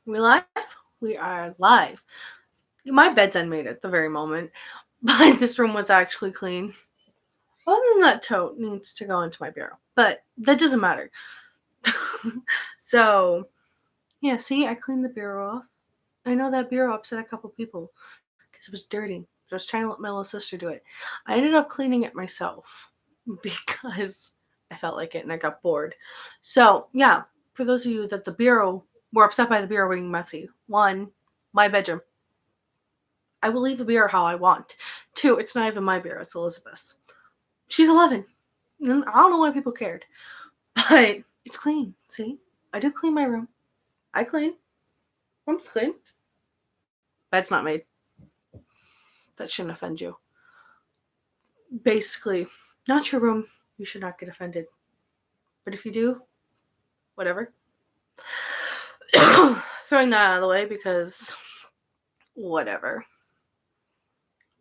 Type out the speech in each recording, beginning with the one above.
We live? We are live. My bed's unmade at the very moment, but this room was actually clean. Other than that tote needs to go into my bureau, but that doesn't matter. So, yeah, see, I cleaned the bureau off. I know that bureau upset a couple people because it was dirty. I was trying to let my little sister do it. I ended up cleaning it myself because I felt like it and I got bored. So, yeah, for those of you that the bureau were upset by the bureau being messy, one, my bedroom. I will leave the bureau how I want. Two, it's not even my bureau, it's Elizabeth's. She's 11. And I don't know why people cared. But it's clean. See? I do clean my room. I clean. Room's clean. Bed's not made. That shouldn't offend you. Basically, not your room. You should not get offended. But if you do, whatever. Throwing that out of the way because whatever.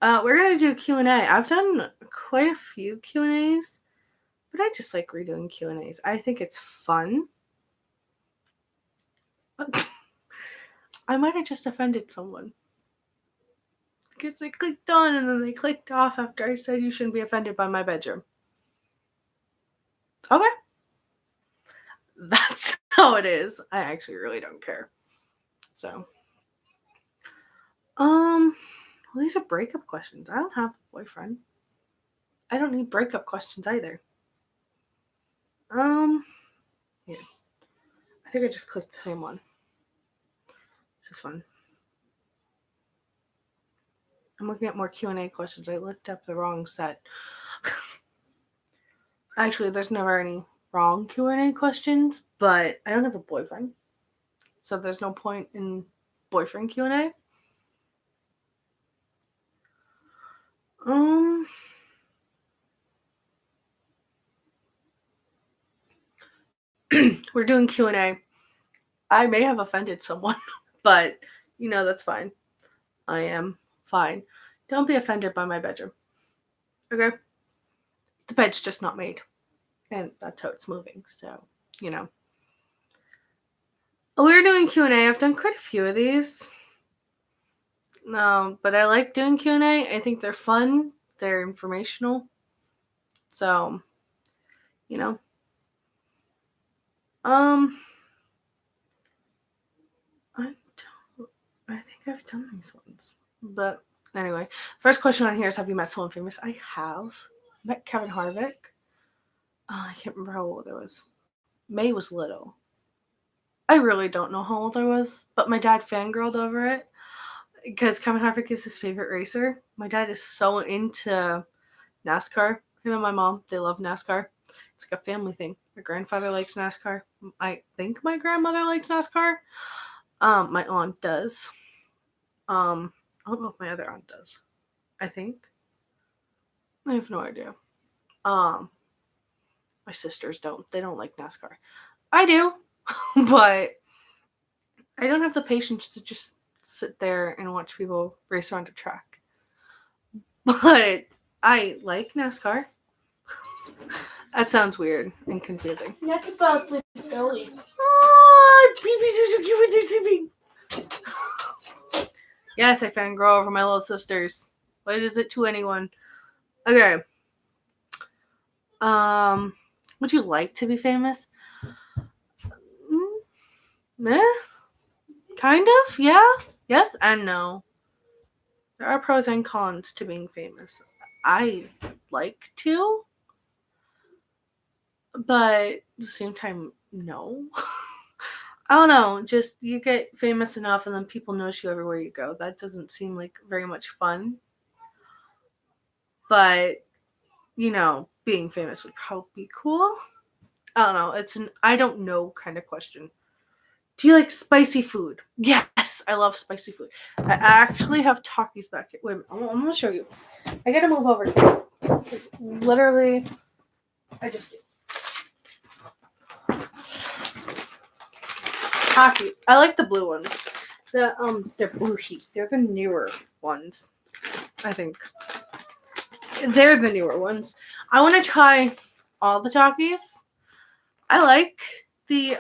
We're gonna do Q&A. I've done quite a few Q&As, but I just like redoing Q&As. I think it's fun. I might have just offended someone. Because they clicked on and then they clicked off after I said you shouldn't be offended by my bedroom. Okay. That's how it is. I actually really don't care. So. Well, these are breakup questions. I don't have a boyfriend. I don't need breakup questions either. Yeah. I think I just clicked the same one. This is fun. I'm looking at more Q&A questions. I looked up the wrong set. Actually, there's never any wrong Q&A questions, but I don't have a boyfriend. So there's no point in boyfriend Q&A. We're doing Q&A. I may have offended someone, but that's fine. I am fine. Don't be offended by my bedroom. Okay? The bed's just not made. And that's how it's moving, so, We're doing Q&A. I've done quite a few of these. No, but I like doing Q&A. I think they're fun. They're informational. So, I think I've done these ones. But anyway, first question on here is, have you met someone famous? I have. Met Kevin Harvick. I can't remember how old I was. May was little. I really don't know how old I was, but my dad fangirled over it because Kevin Harvick is his favorite racer. My dad is so into NASCAR. Him and my mom, they love NASCAR. It's like a family thing. My grandfather likes NASCAR. I think my grandmother likes NASCAR. My aunt does. I don't know if my other aunt does. I think. I have no idea. My sisters don't. They don't like NASCAR. I do, but I don't have the patience to just sit there and watch people race around a track. But I like NASCAR. That sounds weird and confusing. That's about the belly. Oh, babies are so cute when they're sleeping. Yes, I fangirl over my little sisters. What is it to anyone? Okay. Would you like to be famous? Meh? Kind of, yeah. Yes and no. There are pros and cons to being famous. I like to, but at the same time, no. I don't know. Just you get famous enough and then people notice you everywhere you go. That doesn't seem like very much fun. But, being famous would probably be cool. I don't know. It's an I don't know kind of question. Do you like spicy food? Yes, I love spicy food. I actually have Takis back here. Wait, I'm going to show you. I got to move over here. Because literally, I just did. Taki. I like the blue ones. They're blue heat. They're the newer ones, I think. They're the newer ones. I want to try all the Takis. I like the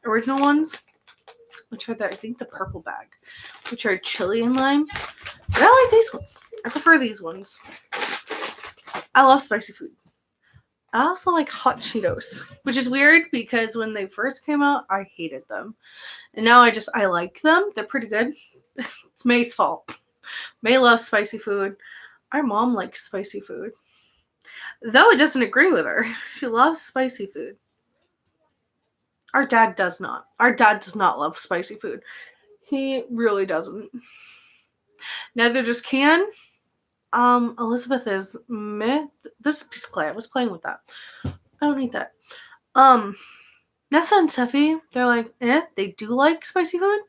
original ones. which are I think the purple bag, which are chili and lime. But I like these ones. I prefer these ones. I love spicy food. I also like hot Cheetos, which is weird because when they first came out, I hated them. And now I like them. They're pretty good. It's May's fault. May loves spicy food. Our mom likes spicy food. Though it doesn't agree with her. She loves spicy food. Our dad does not. Our dad does not love spicy food. He really doesn't. Neither does Can. Elizabeth is meh. This is a piece of clay. I was playing with that. I don't need that. Nessa and Steffi, they're like, they do like spicy food,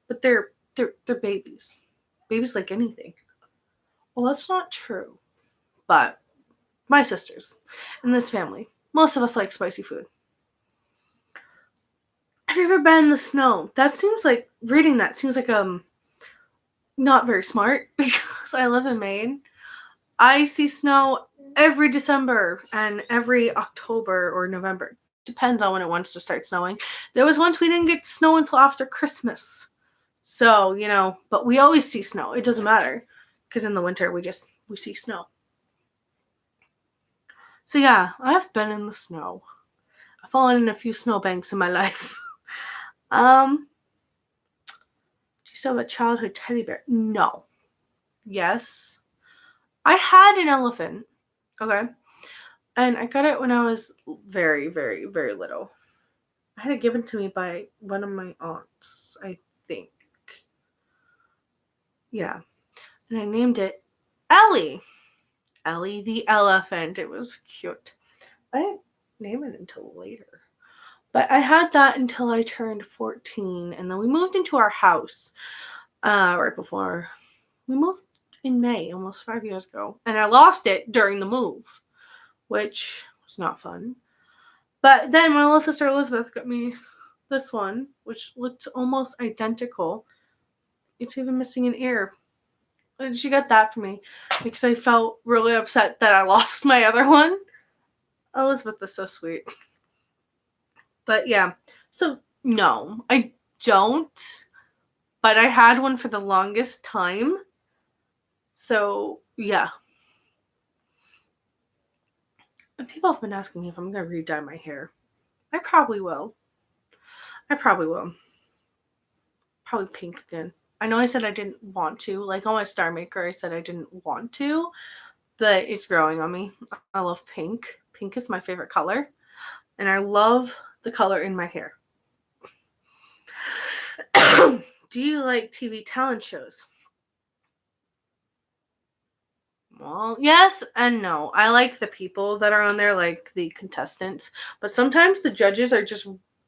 but they're babies. Babies like anything. Well, that's not true. But my sisters in this family, most of us like spicy food. Have you ever been in the snow? That seems like reading that seems like not very smart because I live in Maine. I see snow every December and every October or November. Depends on when it wants to start snowing. There was once we didn't get snow until after Christmas. So, but we always see snow. It doesn't matter because in the winter we see snow. So yeah, I've been in the snow. I've fallen in a few snowbanks in my life. Do you still have a childhood teddy bear? No. Yes. I had an elephant. Okay. And I got it when I was very, very, very little. I had it given to me by one of my aunts, I think. Yeah. And I named it Ellie. Ellie the elephant. It was cute. I didn't name it until later. But I had that until I turned 14. And then we moved into our house right before. We moved in May, almost 5 years ago. And I lost it during the move, which was not fun. But then my little sister Elizabeth got me this one, which looked almost identical. It's even missing an ear. And she got that for me because I felt really upset that I lost my other one. Elizabeth is so sweet. But yeah, so no, I don't. But I had one for the longest time. So yeah. And people have been asking me if I'm going to re-dye my hair. I probably will. Probably pink again. I know I said I didn't want to. Like on my Star Maker, I said I didn't want to. But it's growing on me. I love pink. Pink is my favorite color. And I love the color in my hair. Do you like TV talent shows? Well, yes and no. I like the people that are on there, like the contestants. But sometimes the judges are just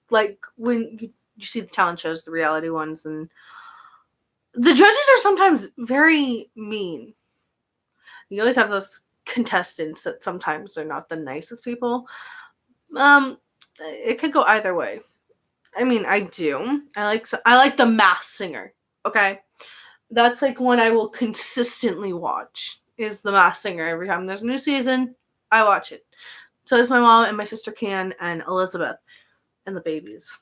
like when you see the talent shows, the reality ones, and the judges are sometimes very mean. You always have those contestants that sometimes they're not the nicest people. It could go either way. I mean, I do. I like the Masked Singer. Okay, that's like one I will consistently watch. Is the Masked Singer every time there's a new season? I watch it. So does my mom and my sister Can and Elizabeth and the babies.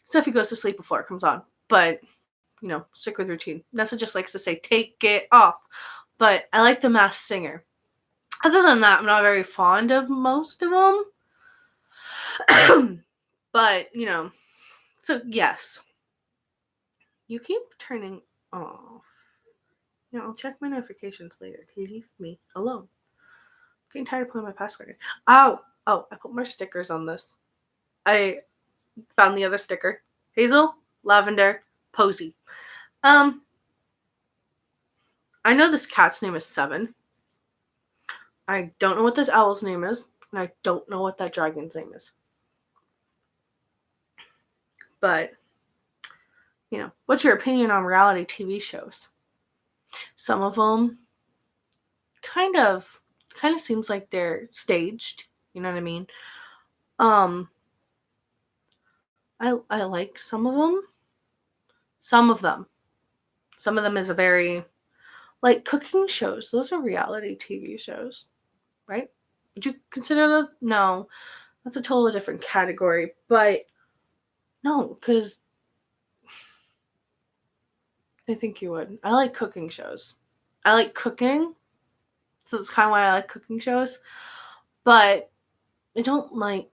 Steffi goes to sleep before it comes on, but stick with routine. Nessa just likes to say, "Take it off." But I like the Masked Singer. Other than that, I'm not very fond of most of them. But, so yes. You keep turning off. I'll check my notifications later. Leave me alone. I'm getting tired of putting my password in. Oh, I put more stickers on this. I found the other sticker. Hazel, lavender, posy. I know this cat's name is Seven. I don't know what this owl's name is, and I don't know what that dragon's name is. But, what's your opinion on reality TV shows? Some of them kind of seems like they're staged. You know what I mean? I like some of them. Some of them is a very like cooking shows. Those are reality TV shows, right? Would you consider those? No, that's a totally different category. But no, because I think you would. I like cooking shows. I like cooking, so that's kind of why I like cooking shows. But I don't like.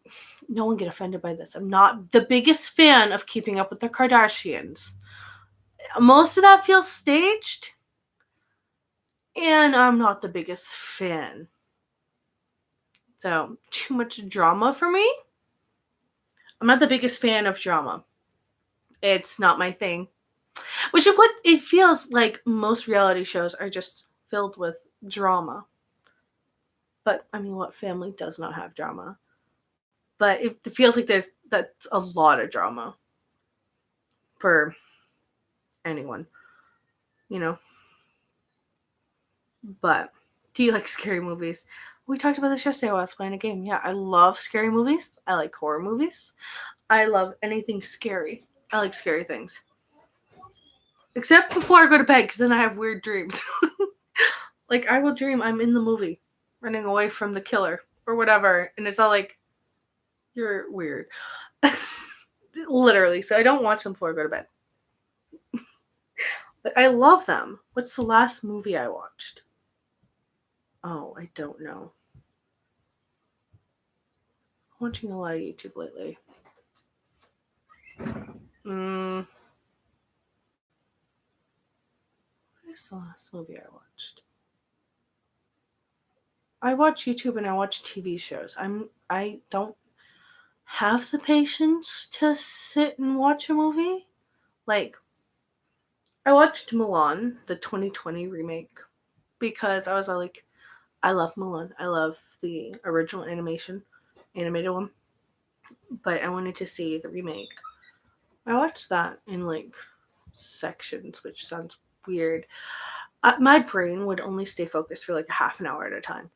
No one get offended by this. I'm not the biggest fan of Keeping Up with the Kardashians. Most of that feels staged, and I'm not the biggest fan. So too much drama for me. I'm not the biggest fan of drama. It's not my thing. Which is what it feels like most reality shows are just filled with drama. But I mean, what family does not have drama? But it feels like that's a lot of drama for anyone, you know. But do you like scary movies? We talked about this yesterday while I was playing a game. Yeah, I love scary movies. I like horror movies. I love anything scary. I like scary things. Except before I go to bed, because then I have weird dreams. Like, I will dream I'm in the movie, running away from the killer, or whatever, and it's all like, you're weird. Literally, so I don't watch them before I go to bed. But I love them. What's the last movie I watched? Oh, I don't know. I'm watching a lot of YouTube lately. What is the last movie I watched? I watch YouTube and I watch TV shows. I don't have the patience to sit and watch a movie. Like, I watched Mulan, the 2020 remake, because I was like, I love Mulan. I love the original animated one. But I wanted to see the remake. I watched that in like sections, which sounds weird. My brain would only stay focused for like a half an hour at a time.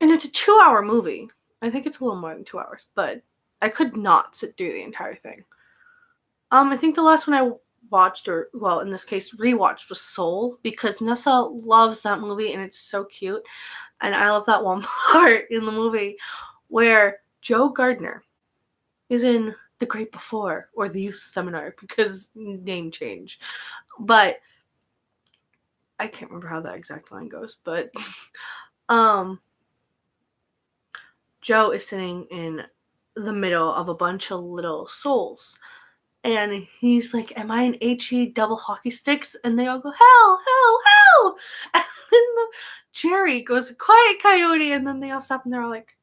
And it's a 2-hour movie. I think it's a little more than 2 hours, but I could not sit through the entire thing. I think the last one I watched, or well, in this case, rewatched, was Soul, because Nessa loves that movie and it's so cute. And I love that one part in the movie where Joe Gardner is in The Great Before, or the Youth Seminar, because name change. But I can't remember how that exact line goes, but Joe is sitting in the middle of a bunch of little souls. And he's like, am I an HE double hockey sticks? And they all go, hell, hell, hell. And then Jerry goes, quiet, Coyote. And then they all stop and they're all like,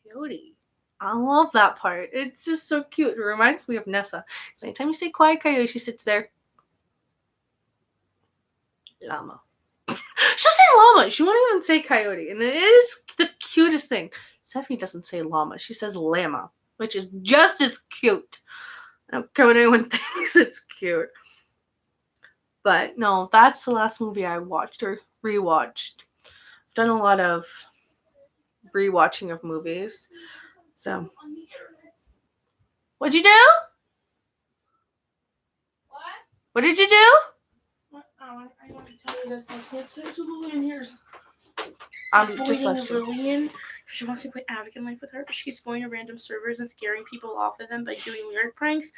Coyote. I love that part. It's just so cute. It reminds me of Nessa. So anytime you say quiet, Coyote, she sits there. Llama. She'll say llama. She won't even say coyote. And it is the cutest thing. Stephanie doesn't say llama. She says llama, which is just as cute. I don't care what anyone thinks, it's cute. But no, that's the last movie I watched or rewatched. I've done a lot of rewatching of movies. So, what'd you do? What did you do? I want to tell you this. I can't say to Lillian here's I'm just avoiding watching. Lillian because she wants to play Advocate Life with her, but she keeps going to random servers and scaring people off of them by doing weird pranks,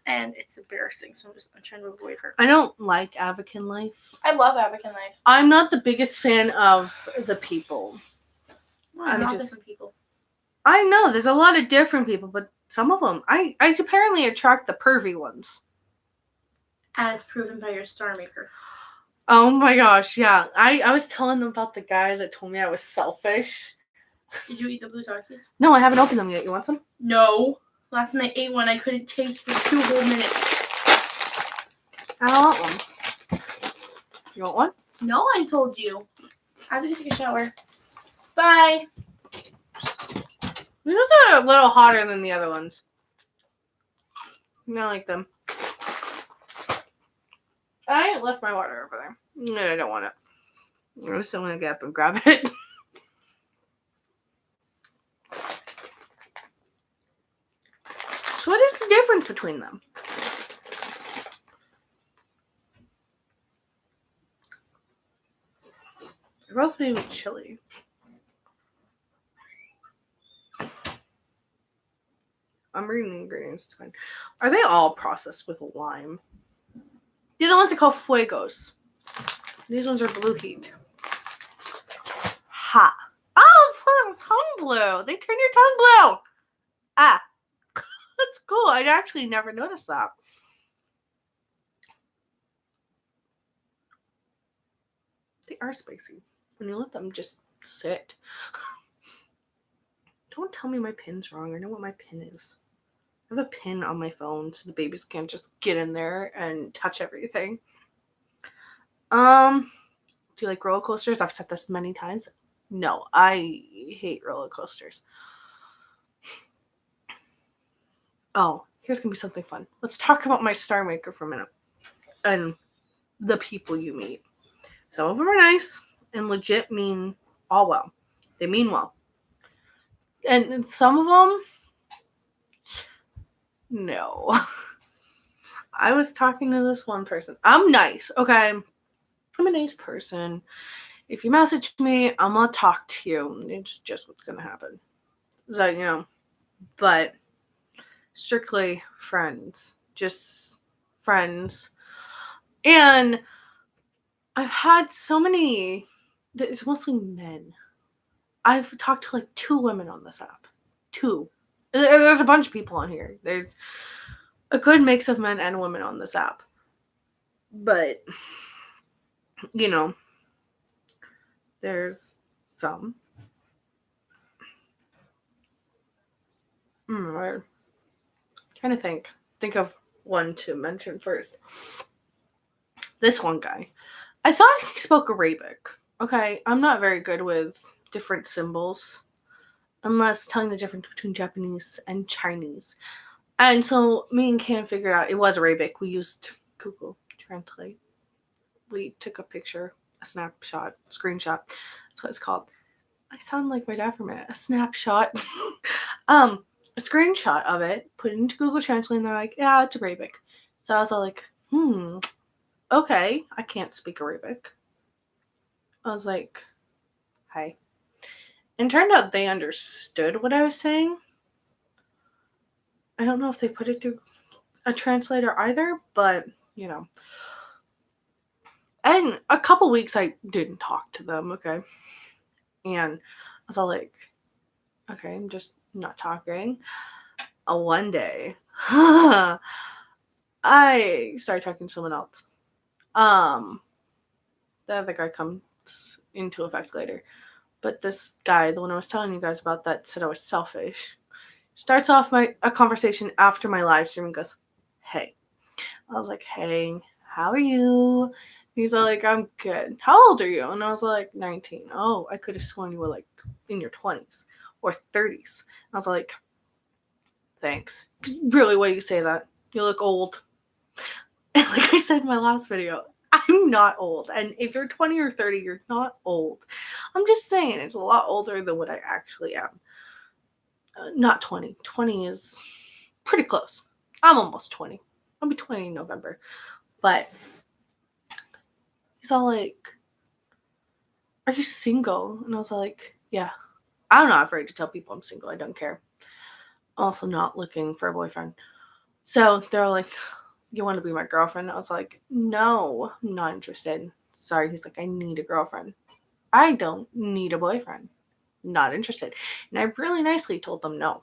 and it's embarrassing. So I'm trying to avoid her. I don't like Avocan Life. I love Advocate Life. I'm not the biggest fan of the people. I'm not different people. I know there's a lot of different people, but some of them I apparently attract the pervy ones. As proven by your Star Maker. Oh my gosh, yeah. I was telling them about the guy that told me I was selfish. Did you eat the blue Takis? No, I haven't opened them yet. You want some? No. Last time I ate one, I couldn't taste for 2 whole minutes. I don't want one. You want one? No, I told you. I have to take a shower. Bye. These are a little hotter than the other ones. I like them. I left my water over there. And I don't want it. I'm still going to get up and grab it. So what is the difference between them? They're both made with chili. I'm reading the ingredients. It's fine. Are they all processed with lime? The other ones are called fuegos. These ones are blue heat. Ha. Oh, it's tongue blue. They turn your tongue blue. Ah. That's cool. I actually never noticed that. They are spicy. When you let them just sit. Don't tell me my pin's wrong. I know what my pin is. I have a pin on my phone so the babies can't just get in there and touch everything. Do you like roller coasters? I've said this many times. No, I hate roller coasters. Oh, here's gonna be something fun. Let's talk about my star maker for a minute. And the people you meet. Some of them are nice and legit mean all well. They mean well. And some of them, no. I was talking to this one person. I'm nice, okay? I'm a nice person. If you message me, I'm gonna talk to you. It's just what's gonna happen. So, but strictly friends. Just friends. And I've had so many, it's mostly men. I've talked to like 2 women on this app. 2. There's a bunch of people on here. There's a good mix of men and women on this app. But, there's some. I'm trying to think of one to mention first. This one guy. I thought he spoke Arabic. Okay, I'm not very good with different symbols unless telling the difference between Japanese and Chinese. And so me and Cam figured out it was Arabic. We used Google Translate. We took a picture, a snapshot, screenshot. That's what it's called. I sound like my dad for a minute. A snapshot. A screenshot of it, put it into Google Translate, and they're like, yeah, it's Arabic. So I was all like, okay, I can't speak Arabic. I was like, hi. And it turned out they understood what I was saying. I don't know if they put it through a translator either, but, And a couple weeks I didn't talk to them, okay? And I was all like, okay, I'm just not talking. One day, I started talking to someone else. The other guy comes into effect later. But this guy, the one I was telling you guys about that said I was selfish, starts off a conversation after my live stream and goes, hey. I was like, hey, how are you? He's like, I'm good. How old are you? And I was like, 19. Oh, I could have sworn you were like in your 20s or 30s. I was like, thanks. Because really, why do you say that? You look old. And like I said in my last video, I'm not old. And if you're 20 or 30, you're not old. I'm just saying it's a lot older than what I actually am. Not 20. 20 is pretty close. I'm almost 20. I'll be 20 in November. But he's all like, are you single? And I was like, yeah. I'm not afraid to tell people I'm single. I don't care. Also not looking for a boyfriend. So they're like, you want to be my girlfriend? I was like, no, I'm not interested. Sorry. He's like, I need a girlfriend. I don't need a boyfriend. Not interested. And I really nicely told them no.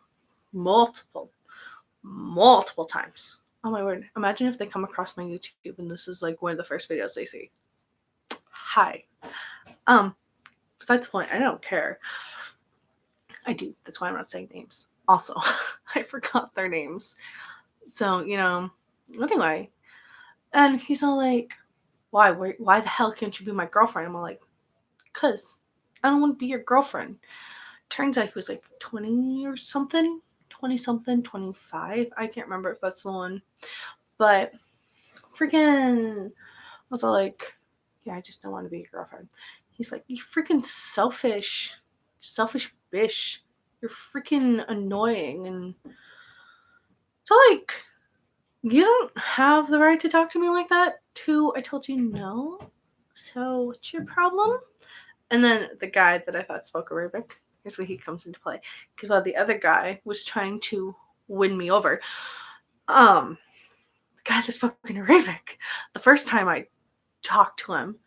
Multiple times. Oh my word. Imagine if they come across my YouTube and this is like one of the first videos they see. Hi. Besides the point, I don't care. I do. That's why I'm not saying names. Also, I forgot their names. So, anyway. And he's all like, why the hell can't you be my girlfriend? I'm all like, because I don't want to be your girlfriend. Turns out he was like 20 or something. 20 something, 25. I can't remember if that's the one. But freaking, I was all like, yeah, I just don't want to be your girlfriend. He's like, you freaking selfish bitch. You're freaking annoying. And so, like, you don't have the right to talk to me like that. 2, I told you no. So, what's your problem? And then the guy that I thought spoke Arabic, here's where he comes into play. Because while the other guy was trying to win me over, the guy that spoke in Arabic, The first time I talked to him,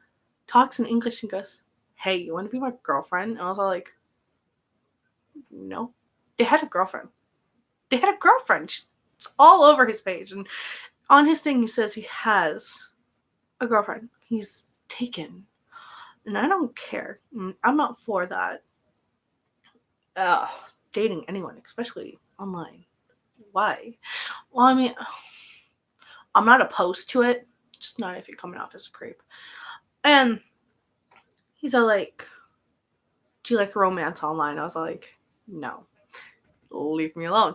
talks in English and goes, "Hey, you want to be my girlfriend?" And I was all like, "No." They had a girlfriend. They had a girlfriend. It's all over his page. And on his thing, he says he has a girlfriend. He's taken. And I don't care. I'm not for that. Uh, Dating anyone, especially online. Why? Well, I mean, I'm not opposed to it. Just not if you're coming off as a creep. And he's all like, "Do you like romance online?" I was like, "No. Leave me alone."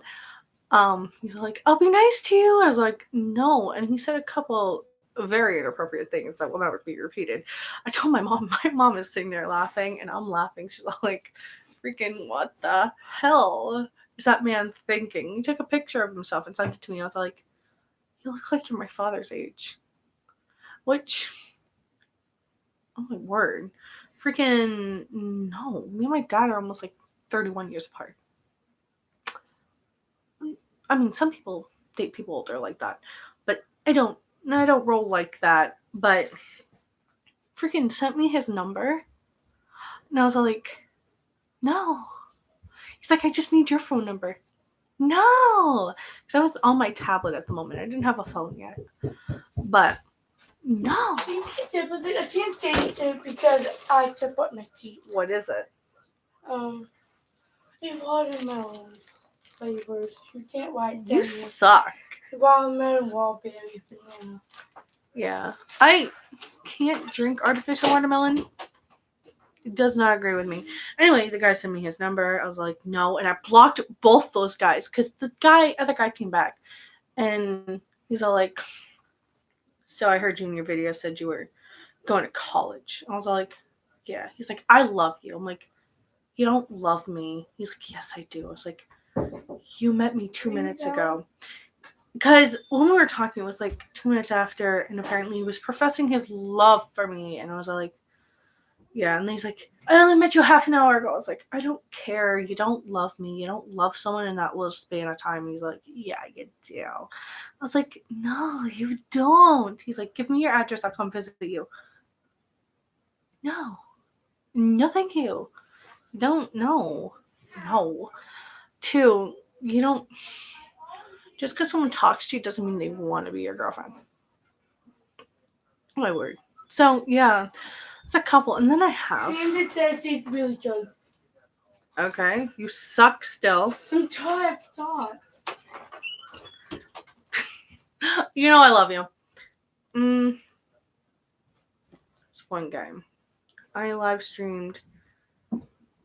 He's like, "I'll be nice to you." I was like, "No." And he said a couple very inappropriate things that will never be repeated. I told my mom, my mom is sitting there laughing, and I'm laughing. She's all like, "Freaking what the hell is that man thinking?" He took a picture of himself and sent it to me. I was like, "You look like you're my father's age." Which, oh my word. Freaking no. Me and my dad are almost like 31 years apart. I mean, some people date people older like that, but I don't roll like that. But freaking sent me his number, and I was like, "No." He's like, "I just need your phone number." No, because I was on my tablet at the moment. I didn't have a phone yet, but no. I can't take it because I took out my teeth. What is it? A watermelon flavored. You can't write You suck. Watermelon, wallberry, banana. Yeah, I can't drink artificial watermelon. It does not agree with me. Anyway, the guy sent me his number. I was like, "No," and I blocked both those guys because the other guy came back, and he's all like, "So I heard you in your video said you were going to college." I was like, "Yeah." He's like, "I love you." I'm like, "You don't love me." He's like, "Yes, I do." I was like, "You met me 2 minutes ago." Because when we were talking, it was like 2 minutes after, and apparently he was professing his love for me, and I was like, "Yeah." And he's like, "I only met you half an hour ago." I was like, "I don't care. You don't love me. You don't love someone in that little span of time." He's like, "Yeah, you do." I was like, "No, you don't." He's like, "Give me your address. I'll come visit you." No. No, thank you. Don't, no. No. Two, you don't, just because someone talks to you doesn't mean they want to be your girlfriend. My word. So, yeah, it's a couple. And then I have. And it says it's really good. Okay, you suck still. I'm tired. Stop. You know I love you. It's one game. I live streamed.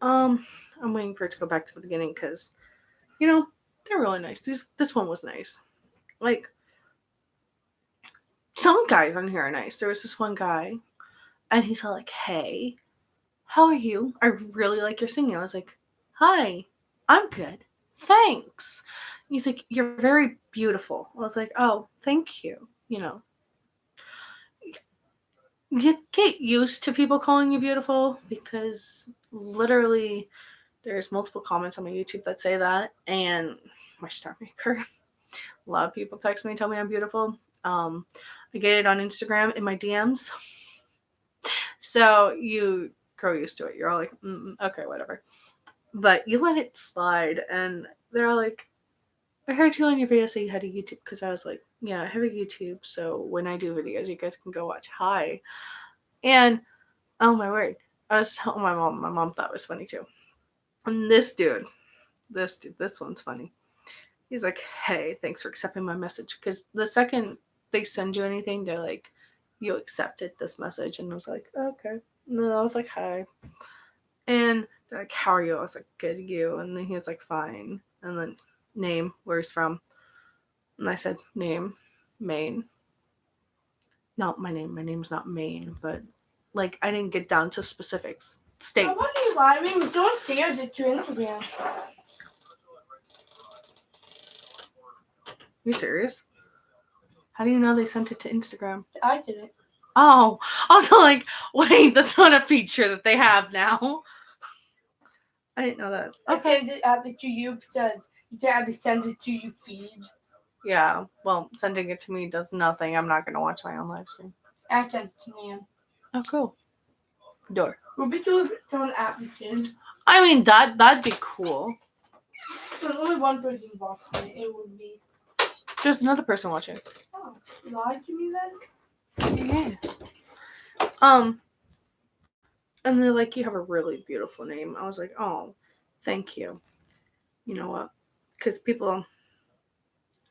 I'm waiting for it to go back to the beginning because, they're really nice. This one was nice. Like, some guys on here are nice. There was this one guy, and he's all like, "Hey, how are you? I really like your singing." I was like, "Hi, I'm good. Thanks." He's like, "You're very beautiful." I was like, "Oh, thank you." You get used to people calling you beautiful because literally there's multiple comments on my YouTube that say that, and my star maker. A lot of people text me and tell me I'm beautiful. I get it on Instagram in my DMs. So you grow used to it. You're all like, "Okay, whatever." But you let it slide, and they're all like, "I heard you on your video say you had a YouTube," because I was like, "Yeah, I have a YouTube, so when I do videos, you guys can go watch." Hi. And, oh my word, I was telling my mom thought it was funny too. And this one's funny. He's like, "Hey, thanks for accepting my message." Because the second they send you anything, they're like, "You accepted this message." And I was like, "Okay." And then I was like, "Hi." And they're like, "How are you?" I was like, "Good, you." And then he was like, "Fine." And then name, where he's from. And I said, name, Maine. Not my name. My name's not Maine, but like I didn't get down to specifics. State. Why are you lying? Don't share it to Instagram. You serious? How do you know they sent it to Instagram? I did it. Oh, also like, wait, that's not a feature that they have now. I didn't know that. Okay. I sent it to you because you have to send it to your feed. Yeah. Well, sending it to me does nothing. I'm not gonna watch my own live stream. I sent it to Nan. Oh, cool. Door. We'll be doing someone at the kid. I mean, that'd be cool. There's only one person watching it. It would be. There's another person watching. Oh, you lied to me then? Yeah. And they're like, you have a really beautiful name. I was like, oh, thank you. You know what? Because people,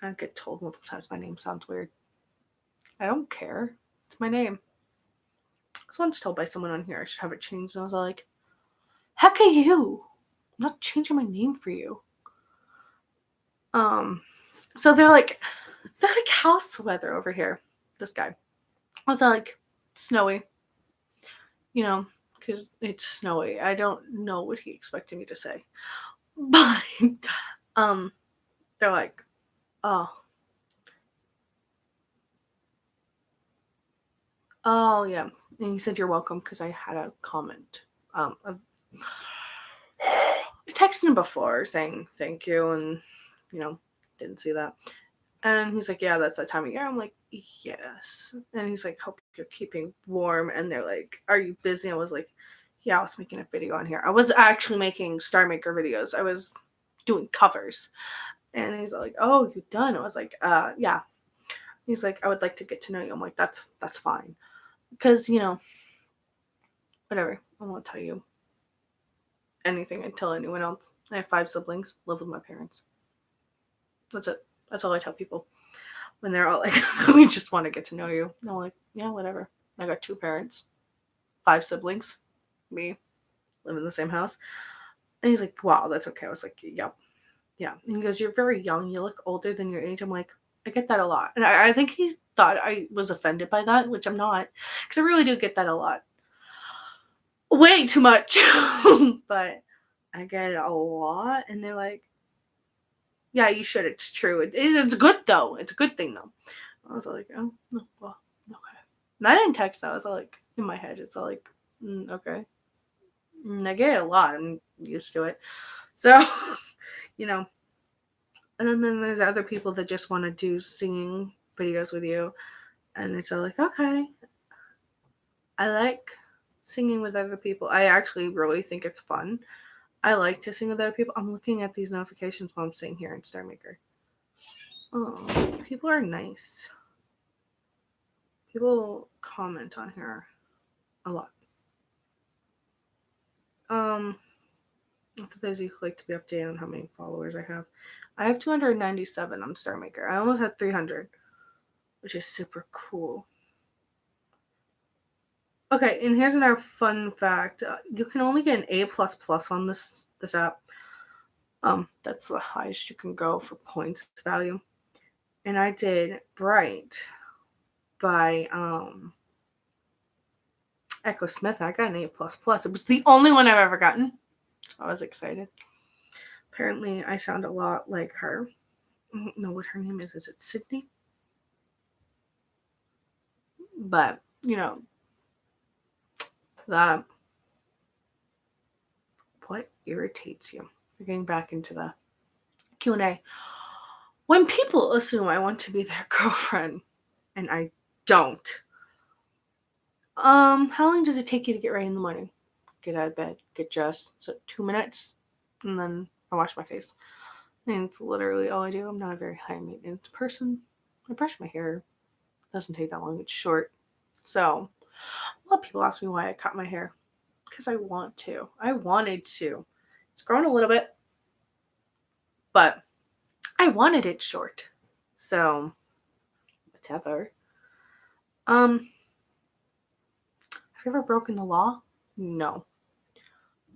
I get told multiple times my name sounds weird. I don't care. It's my name. I was once told by someone on here I should have it changed, and I was like, heck are you? I'm not changing my name for you. So they're like house weather over here. This guy. I was like, snowy. You know, because it's snowy. I don't know what he expected me to say. But they're like, oh. Oh yeah. And he said you're welcome because I had a comment. I texted him before saying thank you and didn't see that. And he's like, yeah, that's that time of year. I'm like, yes. And he's like, hope you're keeping warm. And they're like, are you busy? I was like, yeah, I was making a video on here. I was actually making Star Maker videos. I was doing covers. And he's like, oh, you've done? I was like, yeah. He's like, I would like to get to know you. I'm like, that's fine. Because, whatever. I won't tell you anything I tell anyone else. I have 5 siblings, live with my parents. That's it. That's all I tell people. When they're all like, we just want to get to know you. I'm like, yeah, whatever. I got 2 parents, 5 siblings, me, live in the same house. And he's like, wow, that's okay. I was like, yep. Yeah. And he goes, you're very young. You look older than your age. I'm like, I get that a lot. And I think he thought I was offended by that, which I'm not. Because I really do get that a lot. Way too much. But I get it a lot. And they're like, yeah, you should. It's true. It's good, though. It's a good thing, though. I was like, oh, well, okay. And I didn't text that. I was like, in my head, it's all like, okay. And I get it a lot. I'm used to it. So, And then there's other people that just want to do singing videos with you. And it's all like, okay. I like singing with other people. I actually really think it's fun. I like to sing with other people. I'm looking at these notifications while I'm sitting here in Star Maker. Oh, people are nice. People comment on here a lot. For those of you who like to be updated on how many followers I have 297 on Star Maker. I almost had 300, which is super cool. Okay, and here's another fun fact. You can only get an A++ on this app. That's the highest you can go for points value. And I did Bright by Echo Smith. I got an A++. It was the only one I've ever gotten. So I was excited. Apparently, I sound a lot like her. I don't know what her name is. Is it Sydney? But, that. What irritates you? We're getting back into the Q&A. When people assume I want to be their girlfriend, and I don't. How long does it take you to get ready in the morning? Get out of bed, get dressed. So 2 minutes, and then I wash my face. And it's literally all I do. I'm not a very high maintenance person. I brush my hair. It doesn't take that long. It's short. So a lot of people ask me why I cut my hair. Because I want to. I wanted to. It's grown a little bit. But I wanted it short. So whatever. Have you ever broken the law? No.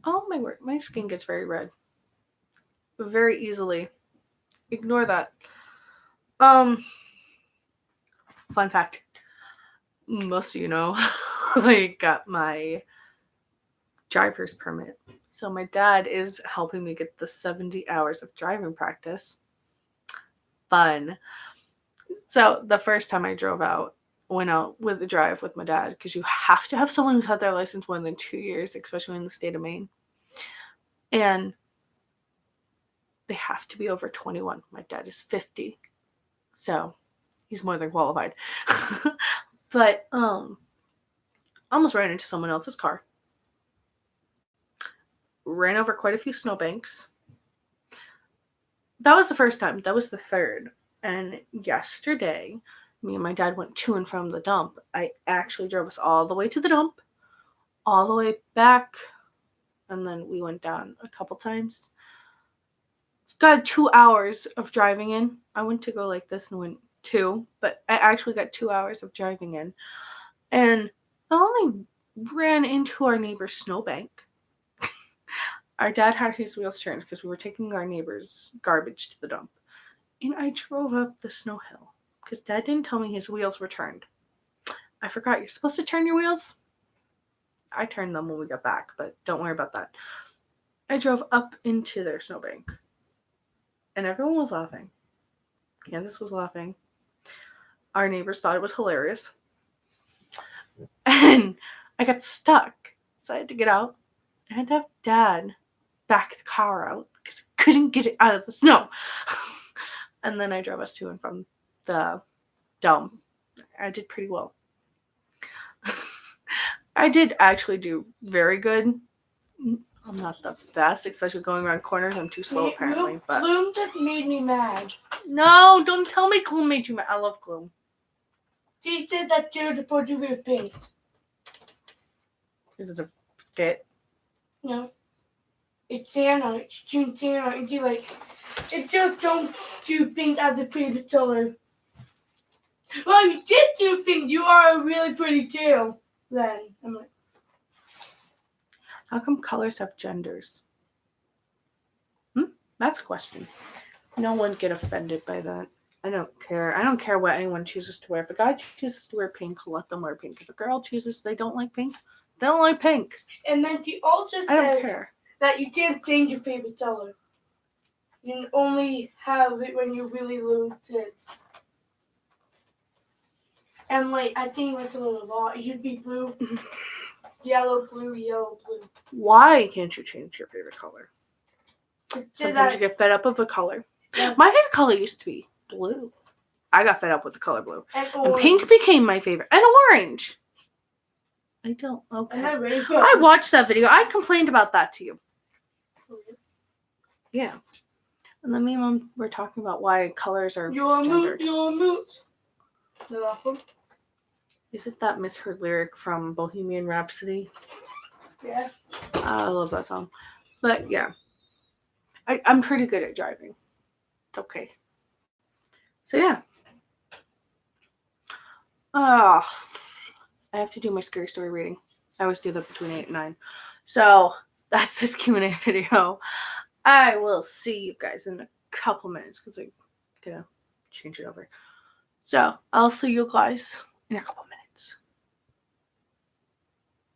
Oh my word, my skin gets very red. Very easily. Ignore that. Fun fact. Most of you know, I got my driver's permit. So my dad is helping me get the 70 hours of driving practice. Fun. So the first time I went out with the drive with my dad, because you have to have someone who's had their license more than 2 years, especially in the state of Maine. And they have to be over 21. My dad is 50. So he's more than qualified. But almost ran into someone else's car. Ran over quite a few snowbanks. That was the first time. That was the third. And yesterday, me and my dad went to and from the dump. I actually drove us all the way to the dump, all the way back, and then we went down a couple times. Got 2 hours of driving in. I went to go like this and went 2, but I actually got 2 hours of driving in. And I only ran into our neighbor's snowbank. Our dad had his wheels turned because we were taking our neighbor's garbage to the dump. And I drove up the snow hill because Dad didn't tell me his wheels were turned. I forgot. You're supposed to turn your wheels? I turned them when we got back, but don't worry about that. I drove up into their snowbank. And everyone was laughing. Kansas was laughing. Our neighbors thought it was hilarious. And I got stuck. So I had to get out. I had to have Dad back the car out because I couldn't get it out of the snow. And then I drove us to and from the dump. I did pretty well. I did actually do very good. I'm not the best, especially going around corners. I'm too slow apparently. But Gloom just made me mad. no, don't tell me Gloom made you mad. I love Gloom. She said that you're supposed to wear pink. Is it a skit? No. It's Santa. It's June Santa. And she it just don't do pink as a favorite color. Well, you did do pink. You are really pretty too. Then I'm like, how come colors have genders? That's a question. No one get offended by that. I don't care. I don't care what anyone chooses to wear. If a guy chooses to wear pink, let them wear pink. If a girl chooses they don't like pink, they don't like pink. And then she also I don't said care. that you can't change your favorite color. You only have it when you really lose it. And I think that's a little lot. It should be blue, yellow, blue, yellow, blue. Why can't you change your favorite color? Sometimes you get fed up with a color. Yeah. My favorite color used to be blue. I got fed up with the color blue. And pink became my favorite. And orange. I don't. Okay. I watched that video. I complained about that to you. Yeah. And then me and Mom were talking about why colors are gendered. You're a moot. Is it that misheard lyric from Bohemian Rhapsody? Yeah. I love that song. But yeah. I'm pretty good at driving. It's okay. So yeah. I have to do my scary story reading. I always do that between 8 and 9. So that's this Q&A video. I will see you guys in a couple minutes because I'm going to change it over. So I'll see you guys in a couple minutes.